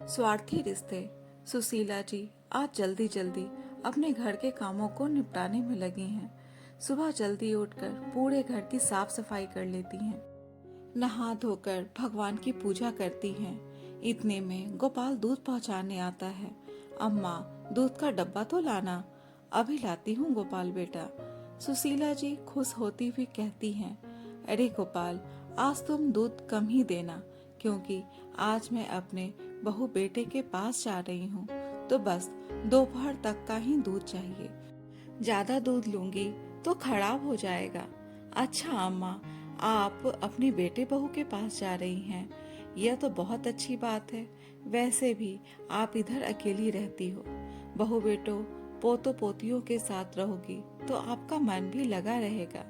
स्वार्थी रिश्ते। सुशीला जी आज जल्दी जल्दी अपने घर के कामों को निपटाने में लगी हैं। सुबह जल्दी उठकर पूरे घर की साफ सफाई कर लेती हैं, नहा धोकर भगवान की पूजा करती हैं। इतने में गोपाल दूध पहुंचाने आता है। अम्मा, दूध का डब्बा तो लाना। अभी लाती हूँ गोपाल बेटा। सुशीला जी खुश होती हुई कहती हैं, अरे गोपाल, आज तुम दूध कम ही देना, क्योंकि आज मैं अपने बहू बेटे के पास जा रही हूँ, तो बस दोपहर तक का ही दूध चाहिए। ज्यादा दूध लूंगी तो खराब हो जाएगा। अच्छा अम्मा, आप अपनी बेटे बहू के पास जा रही हैं, यह तो बहुत अच्छी बात है। वैसे भी आप इधर अकेली रहती हो, बहू बेटों पोतों पोतियों के साथ रहोगी तो आपका मन भी लगा रहेगा।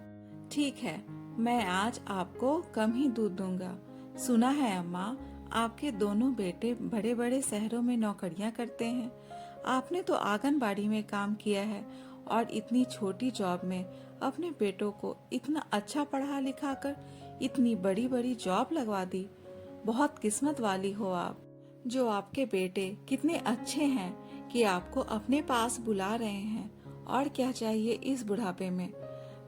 ठीक है, मैं आज आपको कम ही दूध दूंगा। सुना है अम्मा, आपके दोनों बेटे बड़े बड़े शहरों में नौकरियां करते हैं। आपने तो आंगनबाड़ी में काम किया है और इतनी छोटी जॉब में अपने बेटों को इतना अच्छा पढ़ा लिखा कर इतनी बड़ी बड़ी जॉब लगवा दी। बहुत किस्मत वाली हो आप, जो आपके बेटे कितने अच्छे हैं कि आपको अपने पास बुला रहे हैं। और क्या चाहिए इस बुढ़ापे में।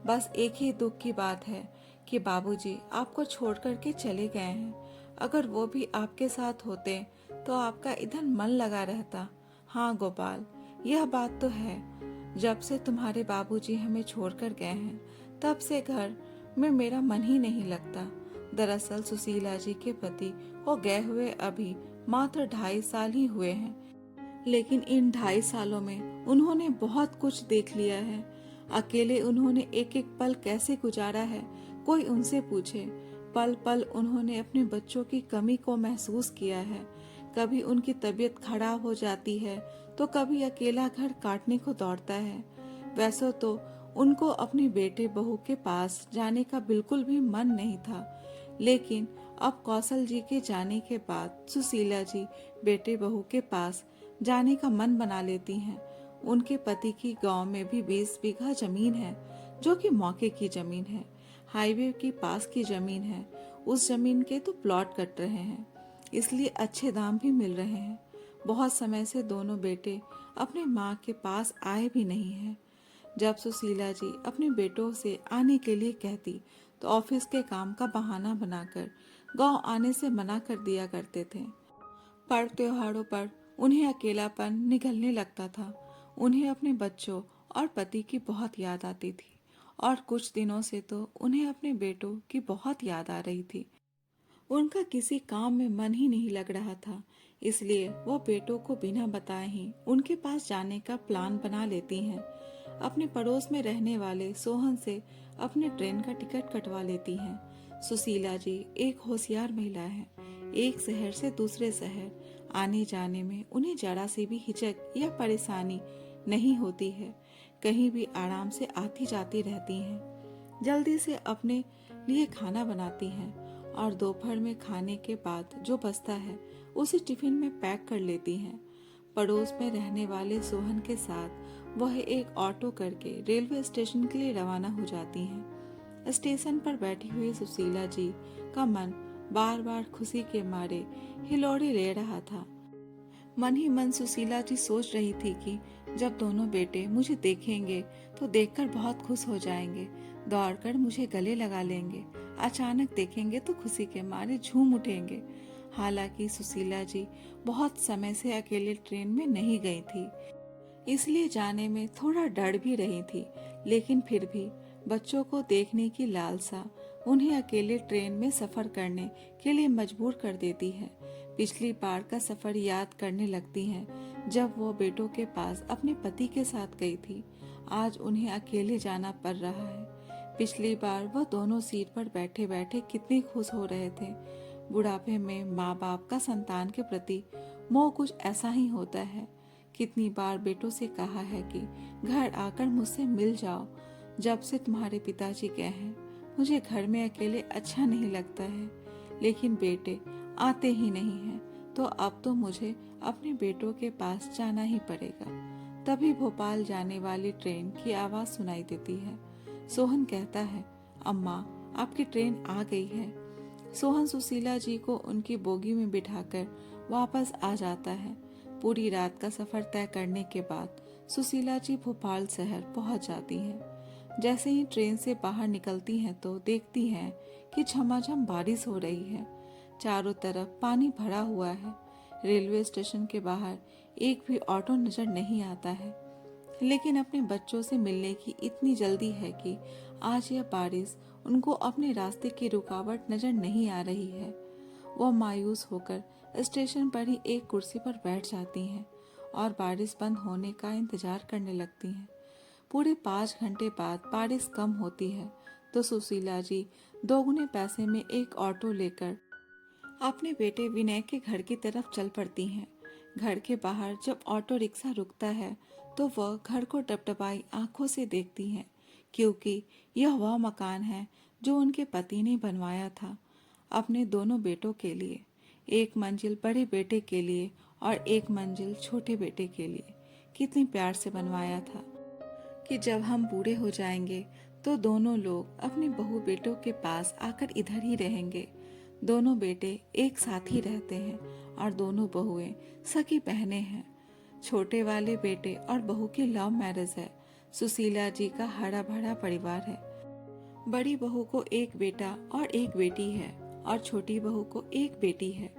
बस एक ही दुख की बात है कि बाबूजी आपको छोड़ कर के चले गए हैं। अगर वो भी आपके साथ होते तो आपका इधर मन लगा रहता। हाँ गोपाल, यह बात तो है, जब से तुम्हारे बाबूजी हमें छोड़कर गए हैं तब से घर में मेरा मन ही नहीं लगता। दरअसल सुशीला जी के पति को गए हुए अभी मात्र 2.5 साल ही हुए हैं, लेकिन इन 2.5 सालों में उन्होंने बहुत कुछ देख लिया है। अकेले उन्होंने एक एक पल कैसे गुजारा है कोई उनसे पूछे। पल पल उन्होंने अपने बच्चों की कमी को महसूस किया है। कभी उनकी तबीयत खराब हो जाती है तो कभी अकेला घर काटने को दौड़ता है। वैसे तो उनको अपने बेटे बहू के पास जाने का बिल्कुल भी मन नहीं था, लेकिन अब कौशल जी के जाने के बाद सुशीला जी बेटे बहू के पास जाने का मन बना लेती हैं। उनके पति की गांव में भी 20 बीघा जमीन है, जो कि मौके की जमीन है। हाईवे के पास की जमीन है। उस जमीन के तो प्लॉट कट रहे हैं, इसलिए अच्छे दाम भी मिल रहे हैं। बहुत समय से दोनों बेटे अपने माँ के पास आए भी नहीं हैं। जब सुशीला जी अपने बेटों से आने के लिए कहती तो ऑफिस के काम का बहाना बनाकर गांव आने से मना कर दिया करते थे। पर्व त्योहारों पर उन्हें अकेलापन निगलने लगता था। उन्हें अपने बच्चों और पति की बहुत याद आती थी, और कुछ दिनों से तो उन्हें अपने बेटों की बहुत याद आ रही थी। उनका किसी काम में मन ही नहीं लग रहा था, इसलिए वो बेटों को बिना बताए ही उनके पास जाने का प्लान बना लेती हैं। अपने पड़ोस में रहने वाले सोहन से अपने ट्रेन का टिकट कटवा लेती हैं। सुशीला जी एक होशियार महिला है। एक शहर से दूसरे शहर आने जाने में उन्हें जरा सी भी हिचक या परेशानी नहीं होती है। कहीं भी आराम से आती जाती रहती हैं। जल्दी से अपने लिए खाना बनाती हैं और दोपहर में खाने के बाद जो बचता है उसे टिफिन में पैक कर लेती हैं। पड़ोस में रहने वाले सोहन के साथ वह एक ऑटो करके रेलवे स्टेशन के लिए रवाना हो जाती हैं। स्टेशन पर बैठी हुई सुशीला जी का मन बार बार खुशी के मारे हिलोड़े ले रहा था। मन ही मन सुशीला जी सोच रही थी कि जब दोनों बेटे मुझे देखेंगे तो देखकर बहुत खुश हो जाएंगे, दौड़कर मुझे गले लगा लेंगे, अचानक देखेंगे तो खुशी के मारे झूम उठेंगे। हालांकि सुशीला जी बहुत समय से अकेले ट्रेन में नहीं गई थी, इसलिए जाने में थोड़ा डर भी रही थी, लेकिन फिर भी बच्चों को देखने की लालसा उन्हें अकेले ट्रेन में सफर करने के लिए मजबूर कर देती है। पिछली बार का सफर याद करने लगती हैं, जब वो बेटों के पास अपने पति के साथ गई थी। आज उन्हें अकेले जाना पड़ रहा है। पिछली बार वह दोनों सीट पर बैठे बैठे कितने खुश हो रहे थे। बुढ़ापे में माँ बाप का संतान के प्रति मोह कुछ ऐसा ही होता है। कितनी बार बेटों से कहा है कि घर आकर मुझसे मिल जाओ। जब से तुम्हारे पिताजी गए हैं मुझे घर में अकेले अच्छा नहीं लगता है, लेकिन बेटे आते ही नहीं हैं, तो अब तो मुझे अपने बेटों के पास जाना ही पड़ेगा। तभी भोपाल जाने वाली ट्रेन की आवाज सुनाई देती है। सोहन कहता है, अम्मा आपकी ट्रेन आ गई है। सोहन सुशीला जी को उनकी बोगी में बिठाकर वापस आ जाता है। पूरी रात का सफर तय करने के बाद सुशीला जी भोपाल शहर पहुंच जाती हैं। जैसे ही ट्रेन से बाहर निकलती हैं तो देखती हैं कि झमाझम बारिश हो रही है। चारों तरफ पानी भरा हुआ है। रेलवे स्टेशन के बाहर एक भी ऑटो नजर नहीं आता है, लेकिन अपने बच्चों से मिलने की इतनी जल्दी है कि आज यह बारिश उनको अपने रास्ते की रुकावट नजर नहीं आ रही है। वह मायूस होकर स्टेशन पर ही एक कुर्सी पर बैठ जाती हैं और बारिश बंद होने का इंतजार करने लगती हैं। पूरे 5 घंटे बाद बारिश कम होती है तो सुशीला जी दोगुने पैसे में एक ऑटो लेकर अपने बेटे विनय के घर की तरफ चल पड़ती हैं। घर के बाहर जब ऑटो रिक्शा रुकता है तो वह घर को टपटपाई आंखों से देखती हैं, क्योंकि यह वह मकान है जो उनके पति ने बनवाया था अपने दोनों बेटों के लिए। एक मंजिल बड़े बेटे के लिए और एक मंजिल छोटे बेटे के लिए। कितने प्यार से बनवाया था कि जब हम बूढ़े हो जाएंगे तो दोनों लोग अपने बहू बेटों के पास आकर इधर ही रहेंगे। दोनों बेटे एक साथ ही रहते हैं और दोनों बहुएं सगी बहनें हैं। छोटे वाले बेटे और बहू की लव मैरिज है। सुशीला जी का हरा भरा परिवार है। बड़ी बहू को एक बेटा और एक बेटी है और छोटी बहू को एक बेटी है।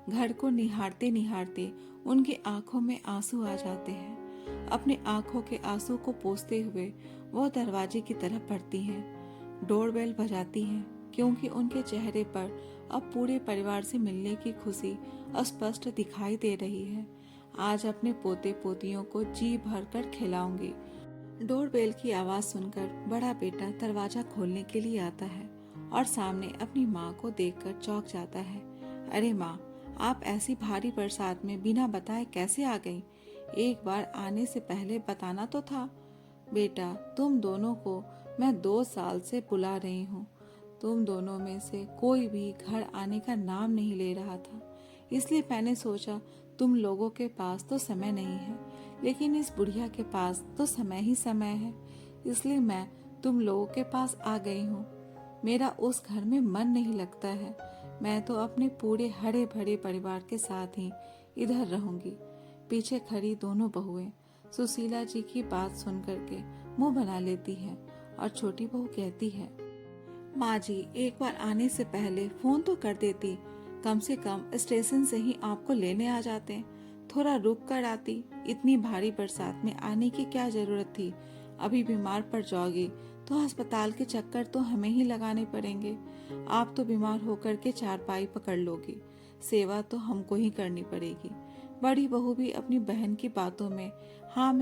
घर को निहारते निहारते उनकी आंखों में आंसू आ जाते हैं। अपने आंखों के आंसू को पोंछते हुए वो दरवाजे की तरफ बढ़ती हैं। डोरबेल बजाती हैं, क्योंकि उनके चेहरे पर अब पूरे परिवार से मिलने की खुशी स्पष्ट दिखाई दे रही है। आज अपने पोते पोतियों को जी भर कर खिलाऊंगी। डोरबेल की आवाज सुनकर बड़ा बेटा दरवाजा खोलने के लिए आता है और सामने अपनी माँ को देखकर चौंक जाता है। अरे माँ, आप ऐसी भारी बरसात में बिना बताए कैसे आ गई? एक बार आने से पहले बताना तो था। बेटा, तुम दोनों को मैं 2 साल से बुला रही हूँ। तुम दोनों में से कोई भी घर आने का नाम नहीं ले रहा था, इसलिए मैंने सोचा तुम लोगों के पास तो समय नहीं है, लेकिन इस बुढ़िया के पास तो समय ही समय है, इसलिए मैं तुम लोगों के पास आ गई हूँ। मेरा उस घर में मन नहीं लगता है। मैं तो अपने पूरे हरे भरे परिवार के साथ ही इधर रहूंगी। पीछे खड़ी दोनों बहुएं सुशीला जी की बात सुन करके मुंह बना लेती हैं और छोटी बहू कहती है, माँ जी, एक बार आने से पहले फोन तो कर देती, कम से कम स्टेशन से ही आपको लेने आ जाते। थोड़ा रुक कर आती। इतनी भारी बरसात में आने की क्या जरूरत थी? अभी बीमार पड़ जाओगी तो अस्पताल के चक्कर तो हमें ही लगाने पड़ेंगे। आप तो बीमार होकर के चारपाई पकड़ लोगी, सेवा तो हमको ही करनी पड़ेगी। बड़ी बहू भी अपनी बहन की बातों में हाँ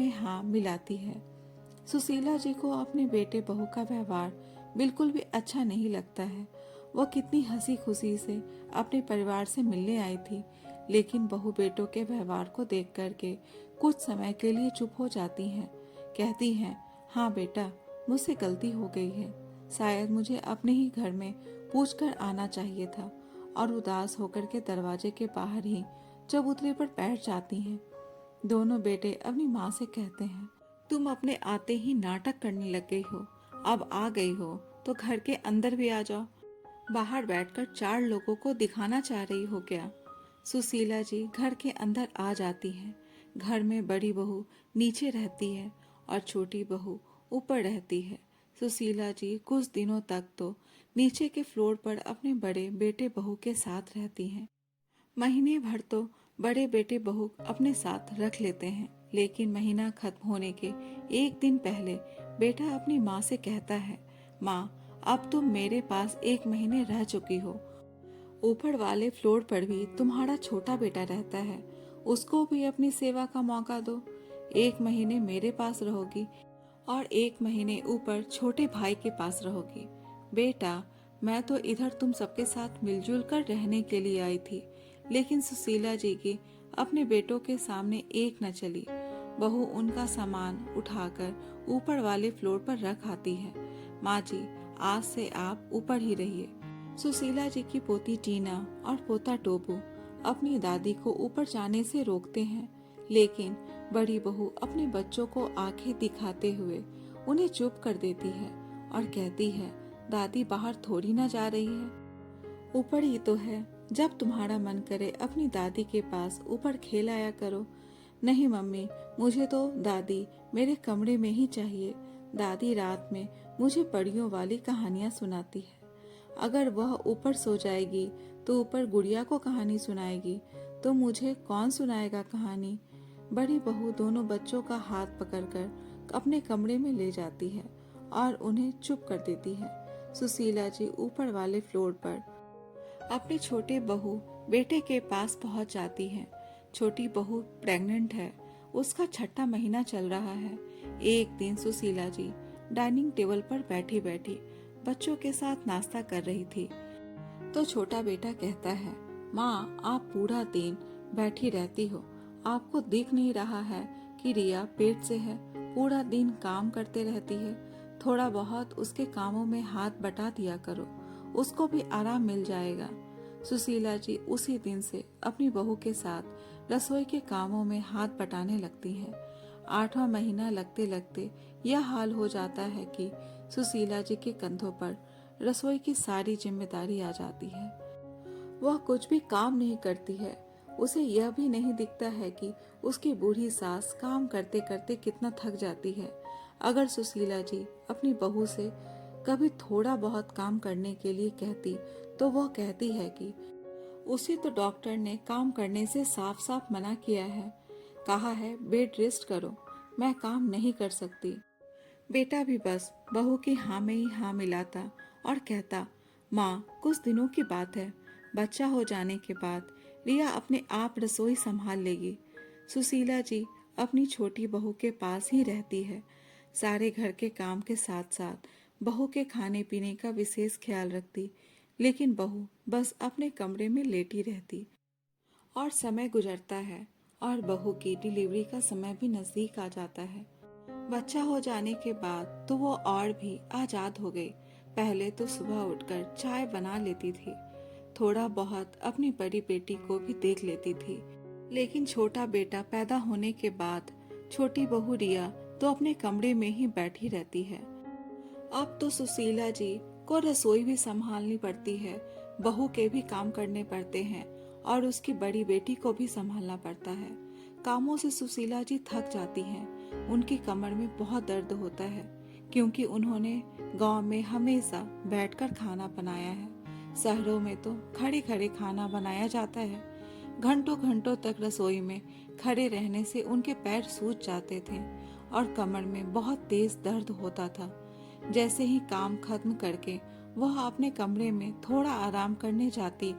मिलाती है। सुशीला जी को अपने बेटे बहू का व्यवहार बिल्कुल भी अच्छा नहीं लगता है। वह कितनी हंसी खुशी से अपने परिवार से मिलने आई थी, लेकिन बहू बेटों के व्यवहार को देख करके कुछ समय के लिए चुप हो जाती हैं। कहती हैं, हाँ बेटा, मुझसे गलती हो गई है। शायद मुझे अपने ही घर में पूछकर आना चाहिए था। और उदास होकर के दरवाजे के बाहर ही चबूतरे पर बैठ जाती हैं। दोनों बेटे अपनी माँ से कहते हैं, तुम अपने आते ही नाटक करने लग गई हो। अब आ गई हो तो घर के अंदर भी आ जाओ। बाहर बैठकर 4 लोगों को दिखाना चाह रही हो क्या? सुशीला जी घर के अंदर आ जाती हैं। घर में बड़ी बहू नीचे रहती है और छोटी बहू ऊपर रहती है। सुशीला जी कुछ दिनों तक तो नीचे के फ्लोर पर अपने बड़े बेटे बहू के साथ रहती हैं। महीने भर तो बड़े बेटे बहू अपने साथ रख लेते हैं, लेकिन महीना खत्म होने के एक दिन पहले बेटा अपनी माँ से कहता है, माँ, अब तुम मेरे पास 1 महीने रह चुकी हो। ऊपर वाले फ्लोर पर भी तुम्हारा छोटा बेटा रहता है, उसको भी अपनी सेवा का मौका दो। 1 महीने मेरे पास रहोगी और 1 महीने ऊपर छोटे भाई के पास रहोगी। बेटा, मैं तो इधर तुम सबके साथ मिलजुल कर रहने के लिए आई थी, लेकिन सुशीला जी की अपने बेटों के सामने एक न चली। बहू उनका सामान उठाकर ऊपर वाले फ्लोर पर रख आती है। माँ जी, आज से आप ऊपर ही रहिए। सुशीला जी की पोती टीना और पोता टोबू अपनी दादी को ऊपर जाने से रोकते हैं, लेकिन बड़ी बहू अपने बच्चों को आंखें दिखाते हुए उन्हें चुप कर देती है और कहती है, दादी बाहर थोड़ी ना जा रही है, ऊपर ही तो है। जब तुम्हारा मन करे अपनी दादी के पास ऊपर खेल आया करो। नहीं मम्मी, मुझे तो दादी मेरे कमरे में ही चाहिए। दादी रात में मुझे परियों वाली कहानियां सुनाती है। अगर वह ऊपर सो जाएगी तो ऊपर गुड़िया को कहानी सुनाएगी, तो मुझे कौन सुनाएगा कहानी। बड़ी बहू दोनों बच्चों का हाथ पकड़कर अपने कमरे में ले जाती है और उन्हें चुप कर देती है। सुशीला जी ऊपर वाले फ्लोर पर अपनी छोटी बहू बेटे के पास पहुंच जाती है। छोटी बहू प्रेग्नेंट है, उसका छठा महीना चल रहा है। एक दिन सुशीला जी डाइनिंग टेबल पर बैठी बैठी बच्चों के साथ नाश्ता कर रही थी, तो छोटा बेटा कहता है, माँ आप पूरा दिन बैठी रहती हो, आपको दिख नहीं रहा है कि रिया पेट से है, पूरा दिन काम करते रहती है, थोड़ा बहुत उसके कामों में हाथ बटा दिया करो, उसको भी आराम मिल जाएगा। सुशीला जी उसी दिन से अपनी बहू के साथ रसोई के कामों में हाथ बटाने लगती हैं। 8वां महीना लगते लगते यह हाल हो जाता है कि सुशीला जी के कंधों पर रसोई की सारी जिम्मेदारी आ जाती है। वह कुछ भी काम नहीं करती है। उसे यह भी नहीं दिखता है कि उसकी बूढ़ी सास काम करते करते कितना थक जाती है। अगर सुशीला जी अपनी बहू से कभी थोड़ा बहुत काम करने के लिए कहती तो वह कहती है कि उसे तो डॉक्टर ने काम करने से साफ साफ मना किया है, कहा है बेड रेस्ट करो, मैं काम नहीं कर सकती। बेटा भी बस बहू की हाँ में ही हाँ मिलाता और कहता, माँ कुछ दिनों की बात है, बच्चा हो जाने के बाद रिया अपने आप रसोई संभाल लेगी। सुशीला जी अपनी छोटी बहू के पास ही रहती है। सारे घर के काम के साथ साथ बहू के खाने पीने का विशेष ख्याल रखती, लेकिन बहू बस अपने कमरे में लेटी रहती। और समय गुजरता है और बहू की डिलीवरी का समय भी नजदीक आ जाता है। बच्चा हो जाने के बाद तो वो और भी आजाद हो गई। पहले तो सुबह उठकर चाय बना लेती थी, थोड़ा बहुत अपनी बड़ी बेटी को भी देख लेती थी। लेकिन छोटा बेटा पैदा होने के बाद छोटी बहू रिया तो अपने कमरे में ही बैठी रहती है। अब तो सुशीला जी को रसोई भी संभालनी पड़ती है, बहू के भी काम करने पड़ते हैं और उसकी बड़ी बेटी को भी संभालना पड़ता है। कामों से सुशीला जी थक जाती हैं। उनकी कमर में बहुत दर्द होता है, क्योंकि उन्होंने गांव में हमेशा बैठकर खाना बनाया है। शहरों में तो खड़े खड़े खाना बनाया जाता है। घंटों घंटों तक रसोई में खड़े रहने से उनके पैर सूज जाते थे और कमर में बहुत तेज दर्द होता था। जैसे ही काम खत्म करके वह अपने कमरे में थोड़ा आराम करने जाती,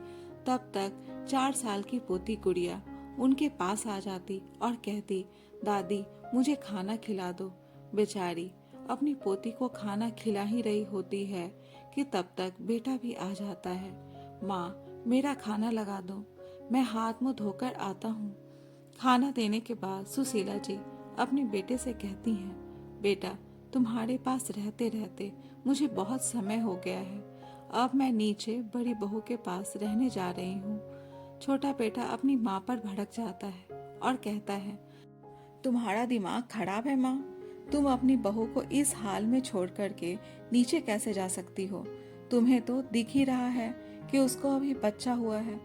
तब तक 4 साल की पोती गुड़िया उनके पास आ जाती और कहती, दादी मुझे खाना खिला दो। बेचारी अपनी पोती को खाना खिला ही रही होती है कि तब तक बेटा भी आ जाता है। माँ मेरा खाना लगा दो, मैं हाथ मुंह धोकर आता हूँ। खाना देने के बाद सुशीला जी अपने बेटे से कहती हैं, बेटा तुम्हारे पास रहते रहते मुझे बहुत समय हो गया है, अब मैं नीचे बड़ी बहू के पास रहने जा रही हूँ। छोटा बेटा अपनी माँ पर भड़क जाता है और कहता है, तुम्हारा दिमाग खराब है माँ, तुम अपनी बहू को इस हाल में छोड़ करके नीचे कैसे जा सकती हो। तुम्हें तो दिख ही रहा है कि उसको अभी बच्चा हुआ है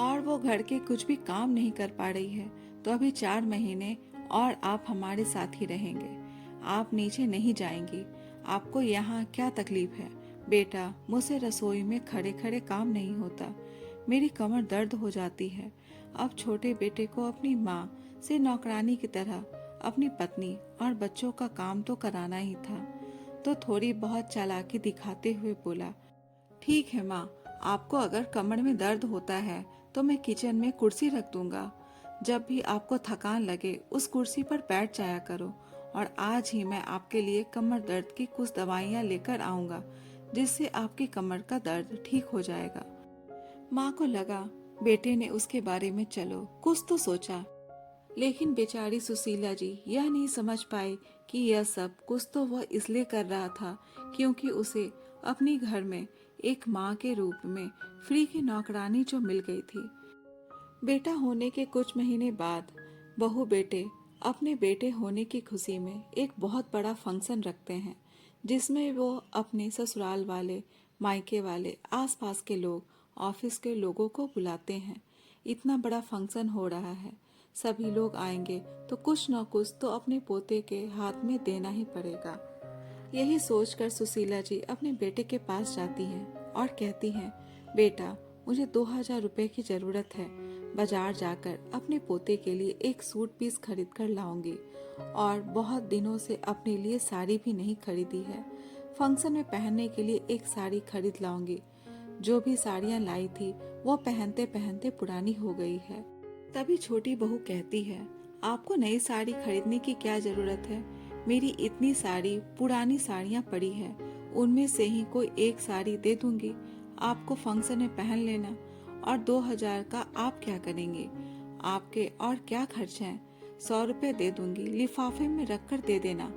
और वो घर के कुछ भी काम नहीं कर पा रही है, तो अभी 4 महीने और आप हमारे साथ ही रहेंगे, आप नीचे नहीं जाएंगी। आपको यहाँ क्या तकलीफ है। बेटा मुझसे रसोई में खड़े खड़े काम नहीं होता, मेरी कमर दर्द हो जाती है। अब छोटे बेटे को अपनी माँ से नौकरानी की तरह अपनी पत्नी और बच्चों का काम तो कराना ही था, तो थोड़ी बहुत चालाकी दिखाते हुए बोला, ठीक है माँ, आपको अगर कमर में दर्द होता है तो मैं किचन में कुर्सी रख दूंगा, जब भी आपको थकान लगे उस कुर्सी पर बैठ जाया करो, और आज ही मैं आपके लिए कमर दर्द की कुछ दवाइयाँ लेकर आऊंगा, जिससे आपकी कमर का दर्द ठीक हो जाएगा। माँ को लगा बेटे ने उसके बारे में चलो कुछ तो सोचा, लेकिन बेचारी सुशीला जी यह नहीं समझ पाई कि यह सब कुछ तो वह इसलिए कर रहा था क्योंकि उसे अपनी घर में एक माँ के रूप में फ्री की नौकरानी जो मिल गई थी। बेटा होने के कुछ महीने बाद बहू बेटे अपने बेटे होने की खुशी में एक बहुत बड़ा फंक्शन रखते हैं, जिसमें वो अपने ससुराल वाले, मायके वाले, आसपास के लोग ऑफिस के लोगों को बुलाते हैं। इतना बड़ा फंक्शन हो रहा है, सभी लोग आएंगे तो कुछ न कुछ तो अपने पोते के हाथ में देना ही पड़ेगा। यही सोचकर सुशीला जी अपने बेटे के पास जाती हैं और कहती हैं, बेटा मुझे 2000 रुपए की जरूरत है। बाजार जाकर अपने पोते के लिए एक सूट पीस खरीद कर लाऊंगी और बहुत दिनों से अपने लिए साड़ी भी नहीं खरीदी है। फंक्शन में पहनने के लिए एक साड़ी खरीद लाऊंगी। जो भी साड़ियाँ लाई थी वो पहनते पहनते पुरानी हो गई है। तभी छोटी बहू कहती है, आपको नई साड़ी खरीदने की क्या जरूरत है? मेरी इतनी सारी पुरानी साड़ियाँ पड़ी है, उनमें से ही कोई एक साड़ी दे दूंगी, आपको फंक्शन में पहन लेना। और 2000 का आप क्या करेंगे? आपके और क्या खर्च हैं? 100 रुपए दे दूंगी, लिफाफे में रख कर दे देना।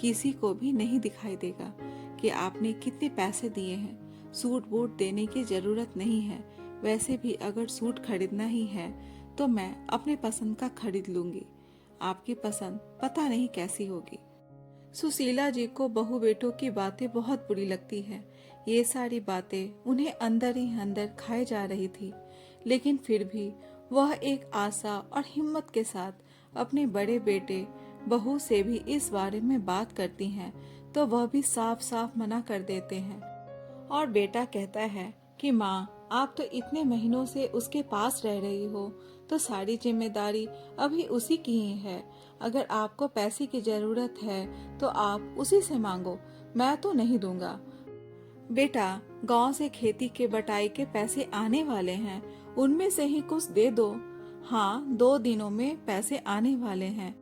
किसी को भी नहीं दिखाई देगा कि आपने कितने पैसे दिए हैं। सूट बूट देने की जरूरत नहीं है। वैसे भी अगर सूट खरीदना ही है तो मैं अपने पसंद का खरीद लूंगी। आपकी पसंद पता नहीं कैसी होगी। सुशीला जी को बहू बेटों की बातें बहुत बुरी लगती है। ये सारी बातें उन्हें अंदर ही अंदर खाए जा रही थी, लेकिन फिर भी वह एक आशा और हिम्मत के साथ अपने बड़े बेटे बहू से भी इस बारे में बात करती हैं, तो वह भी साफ साफ मना कर देते हैं। और बेटा कहता है कि माँ, आप तो इतने महीनों से उसके पास रह रही हो, तो सारी जिम्मेदारी अभी उसी की ही है। अगर आपको पैसे की जरूरत है तो आप उसी से मांगो, मैं तो नहीं दूंगा। बेटा, गांव से खेती के बटाई के पैसे आने वाले हैं, उनमें से ही कुछ दे दो। हाँ, 2 दिनों में पैसे आने वाले हैं।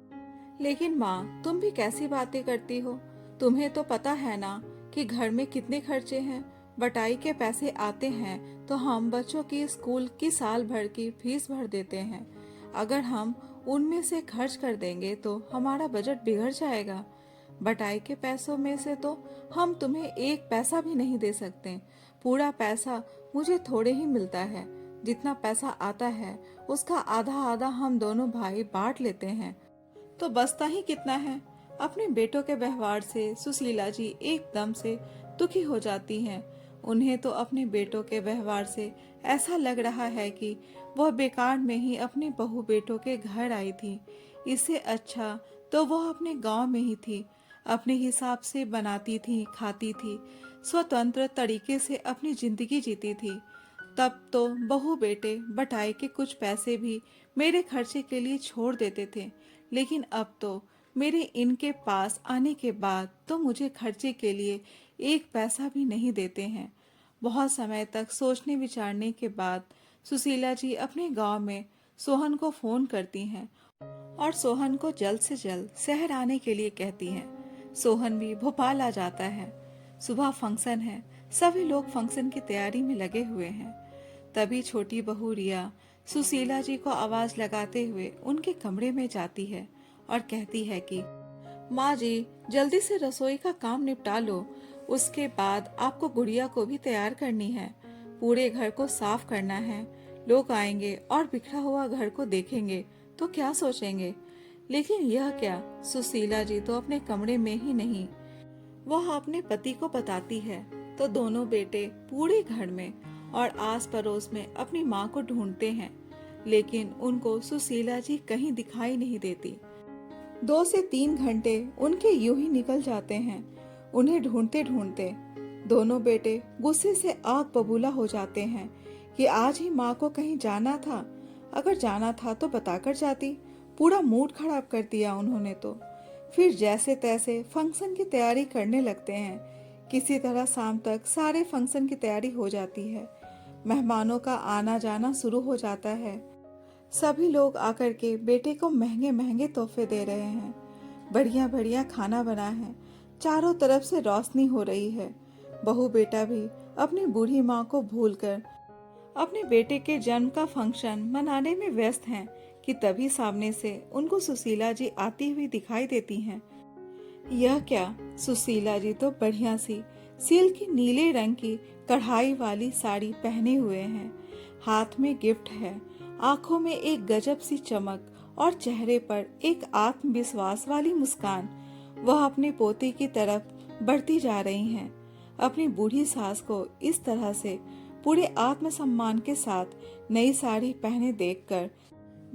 लेकिन माँ, तुम भी कैसी बातें करती हो? तुम्हें तो पता है ना कि घर में कितने खर्चे हैं। बटाई के पैसे आते हैं तो हम बच्चों की स्कूल की साल भर की फीस भर देते हैं। अगर हम उनमें से खर्च कर देंगे तो हमारा बजट बिगड़ जाएगा। बटाई के पैसों में से तो हम तुम्हें एक पैसा भी नहीं दे सकते। पूरा पैसा मुझे थोड़े ही मिलता है। जितना पैसा आता है उसका आधा आधा हम दोनों भाई बांट लेते हैं, तो बचता ही कितना है। अपने बेटों के व्यवहार से सुशीला जी एकदम से दुखी हो जाती हैं। उन्हें तो अपने बेटों के व्यवहार से ऐसा लग रहा है कि वह बेकार में ही अपने बहू बेटों के घर आई थी। इससे अच्छा तो वह अपने गांव में ही थी, अपने हिसाब से बनाती थी, खाती थी, स्वतंत्र तरीके से अपनी जिंदगी जीती थी। तब तो बहू बेटे बटाई के कुछ पैसे भी मेरे खर्चे के लिए छोड़ देते थे, लेकिन अब तो मेरे इनके पास आने के बाद तो मुझे खर्चे के लिए एक पैसा भी नहीं देते हैं। बहुत समय तक सोचने विचारने के बाद सुशीला जी अपने गांव में सोहन को फोन करती हैं और सोहन को जल्द से जल्द शहर आने के लिए कहती हैं। सोहन भी भोपाल आ जाता है। सुबह फंक्शन है, सभी लोग फंक्शन की तैयारी में लगे हुए हैं। तभी छोटी बहू रिया सुशीला जी को आवाज लगाते हुए उनके कमरे में जाती है और कहती है कि माँ जी, जल्दी से रसोई का काम निपटा लो। उसके बाद आपको गुड़िया को भी तैयार करनी है। पूरे घर को साफ करना है। लोग आएंगे और बिखरा हुआ घर को देखेंगे तो क्या सोचेंगे। लेकिन यह क्या, सुशीला जी तो अपने कमरे में ही नहीं। वह अपने पति को बताती है तो दोनों बेटे पूरे घर में और आस पड़ोस में अपनी माँ को ढूंढते हैं, लेकिन उनको सुशीला जी कहीं दिखाई नहीं देती। 2 से 3 घंटे उनके यूं ही निकल जाते हैं। उन्हें ढूंढते ढूंढते दोनों बेटे गुस्से से आग बबूला हो जाते हैं कि आज ही माँ को कहीं जाना था। अगर जाना था तो बताकर जाती। पूरा मूड खराब कर दिया उन्होंने तो। फिर जैसे तैसे फंक्शन की तैयारी करने लगते हैं। किसी तरह शाम तक सारे फंक्शन की तैयारी हो जाती है। मेहमानों का आना जाना शुरू हो जाता है। सभी लोग आकर के बेटे को महंगे महंगे तोहफे दे रहे हैं। बढ़िया बढ़िया खाना बना है। चारों तरफ से रोशनी हो रही है। बहू बेटा भी अपनी बूढ़ी माँ को भूलकर अपने बेटे के जन्म का फंक्शन मनाने में व्यस्त हैं कि तभी सामने से उनको सुशीला जी आती हुई दिखाई देती हैं। यह क्या, सुशीला जी तो बढ़िया सी सिल्क की नीले रंग की कढ़ाई वाली साड़ी पहने हुए हैं। हाथ में गिफ्ट है, आंखों में एक गजब सी चमक और चेहरे पर एक आत्मविश्वास वाली मुस्कान। वह अपने पोते की तरफ बढ़ती जा रही हैं। अपनी बूढ़ी सास को इस तरह से पूरे आत्मसम्मान के साथ नई साड़ी पहने देखकर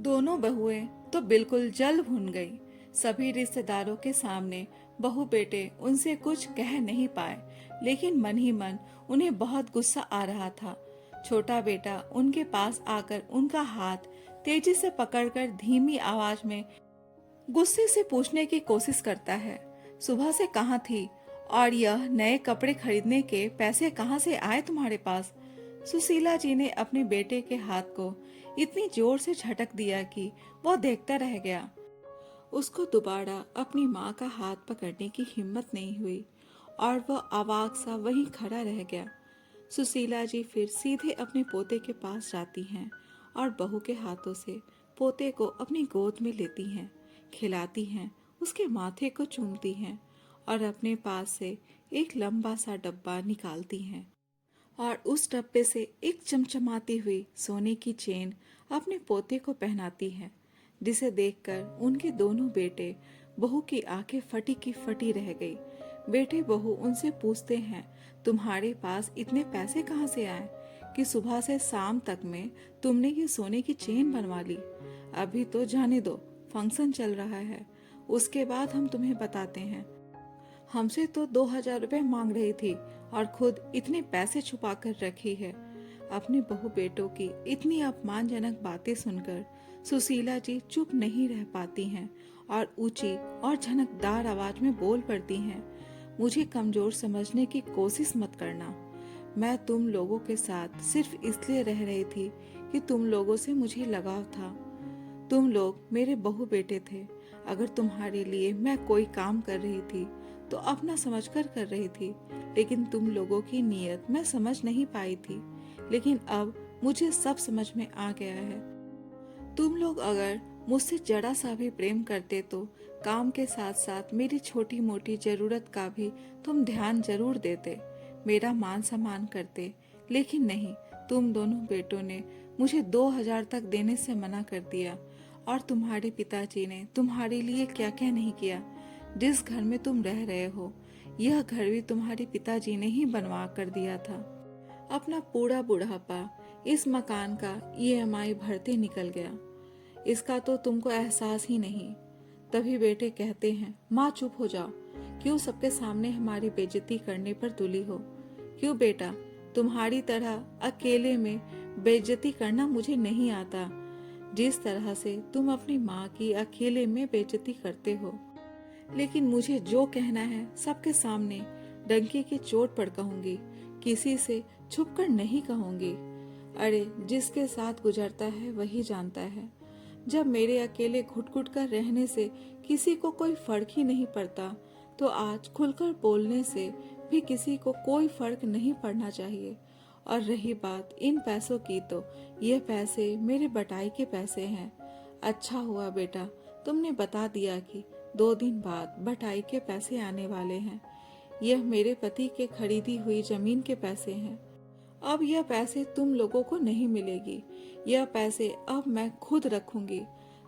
दोनों बहुएं तो बिल्कुल जल भुन गई। सभी रिश्तेदारों के सामने बहू बेटे उनसे कुछ कह नहीं पाए, लेकिन मन ही मन उन्हें बहुत गुस्सा आ रहा था। छोटा बेटा उनके पास आकर उनका हाथ तेजी से पकड़कर धीमी आवाज में गुस्से से पूछने की कोशिश करता है, सुबह से कहाँ थी और यह नए कपड़े खरीदने के पैसे कहाँ से आए तुम्हारे पास? सुशीला जी ने अपने बेटे के हाथ को इतनी जोर से झटक दिया कि वो देखता रह गया। उसको दोबारा अपनी माँ का हाथ पकड़ने की हिम्मत नहीं हुई और वह अवाक सा वहीं खड़ा रह गया। सुशीला जी फिर सीधे अपने पोते के पास जाती हैं और बहू के हाथों से पोते को अपनी गोद में लेती हैं, खिलाती हैं, उसके माथे को चूमती हैं और अपने पास से एक लंबा सा डब्बा निकालती हैं और उस डब्बे से एक चमचमाती हुई सोने की चेन अपने पोते को पहनाती हैं, जिसे देखकर उनके दोनों बेटे बहू की आंखें फटी की फटी रह गई। बेटे बहू उनसे पूछते हैं, तुम्हारे पास इतने पैसे कहाँ से आए कि सुबह से शाम तक में तुमने ये सोने की चेन बनवा ली? अभी तो जाने दो, फंक्शन चल रहा है, उसके बाद हम तुम्हें बताते हैं। हमसे तो 2,000 रुपए मांग रही थी और खुद इतने पैसे छुपा कर रखी है। अपने बहू बेटों की इतनी अपमानजनक बातें सुनकर सुशीला जी चुप नहीं रह पाती हैं और ऊंची और झनकदार आवाज में बोल पड़ती हैं, मुझे कमजोर समझने की कोशिश मत करना। मैं तुम लोगों के साथ सिर्फ इसलिए रह रही थी कि तुम लोगों से मुझे लगाव था। तुम लोग मेरे बहू बेटे थे। अगर तुम्हारे लिए मैं कोई काम कर रही थी तो अपना समझकर कर रही थी, लेकिन तुम लोगों की नीयत मैं समझ नहीं पाई थी। लेकिन अब मुझे सब समझ में आ गया है। तुम लोग अगर मुझसे जरा सा भी प्रेम करते तो काम के साथ साथ मेरी छोटी मोटी जरूरत का भी तुम ध्यान जरूर देते, मेरा मान सम्मान करते। लेकिन नहीं, तुम दोनों बेटों ने मुझे 2,000 तक देने से मना कर दिया और तुम्हारे पिताजी ने तुम्हारे लिए क्या क्या नहीं किया। जिस घर में तुम रह रहे हो, यह घर भी तुम्हारे पिताजी ने ही बनवा कर दिया था। अपना पूरा बुढ़ापा इस मकान का EMI भरते निकल गया। इसका तो तुमको एहसास ही नहीं। तभी बेटे कहते हैं, माँ चुप हो जाओ, क्यों सबके सामने हमारी बेइज्जती करने पर तुली हो? क्यों बेटा, तुम्हारी तरह अकेले में बेइज्जती करना मुझे नहीं आता, जिस तरह से तुम अपनी माँ की अकेले में बेइज्जती करते हो। लेकिन मुझे जो कहना है सबके सामने डंके की चोट पर कहूंगी, किसी से छुपकर नहीं कहूंगी। अरे जिसके साथ गुजरता है वही जानता है। जब मेरे अकेले घुट घुट कर रहने से किसी को कोई फर्क ही नहीं पड़ता, तो आज खुलकर बोलने से भी किसी को कोई फर्क नहीं पड़ना चाहिए। और रही बात इन पैसों की, तो ये पैसे मेरे बटाई के पैसे हैं। अच्छा हुआ बेटा तुमने बता दिया कि 2 दिन बाद बटाई के पैसे आने वाले हैं। यह मेरे पति के खरीदी हुई जमीन के पैसे हैं। अब यह पैसे तुम लोगों को नहीं मिलेगी। यह पैसे अब मैं खुद रखूंगी।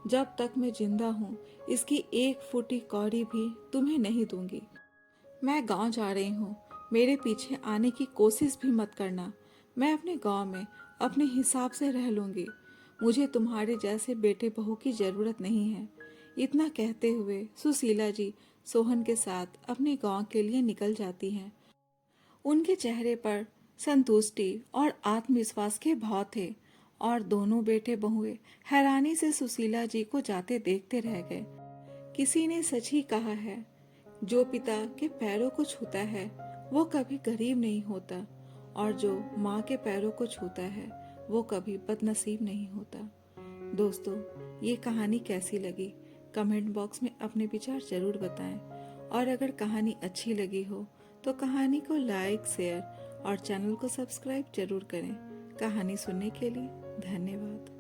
जब तक मैं जिंदा हूँ इसकी 1 फुटी कौड़ी भी तुम्हें नहीं दूंगी। मैं गांव जा रही हूँ, मेरे पीछे आने की कोशिश भी मत करना। मैं अपने गांव में अपने हिसाब से रह लूंगी। मुझे तुम्हारे जैसे बेटे बहू की जरूरत नहीं है। इतना कहते हुए सुशीला जी सोहन के साथ अपने गांव के लिए निकल जाती हैं। उनके चेहरे पर संतुष्टि और आत्मविश्वास के भाव थे और दोनों बेटे बहुए हैरानी से सुशीला जी को जाते देखते रह गए। किसी ने सच ही कहा है, जो पिता के पैरों को छूता है वो कभी गरीब नहीं होता, और जो माँ के पैरों को छूता है वो कभी बदनसीब नहीं होता। दोस्तों, ये कहानी कैसी लगी कमेंट बॉक्स में अपने विचार जरूर बताएं, और अगर कहानी अच्छी लगी हो तो कहानी को लाइक, शेयर और चैनल को सब्सक्राइब जरूर करें। कहानी सुनने के लिए धन्यवाद।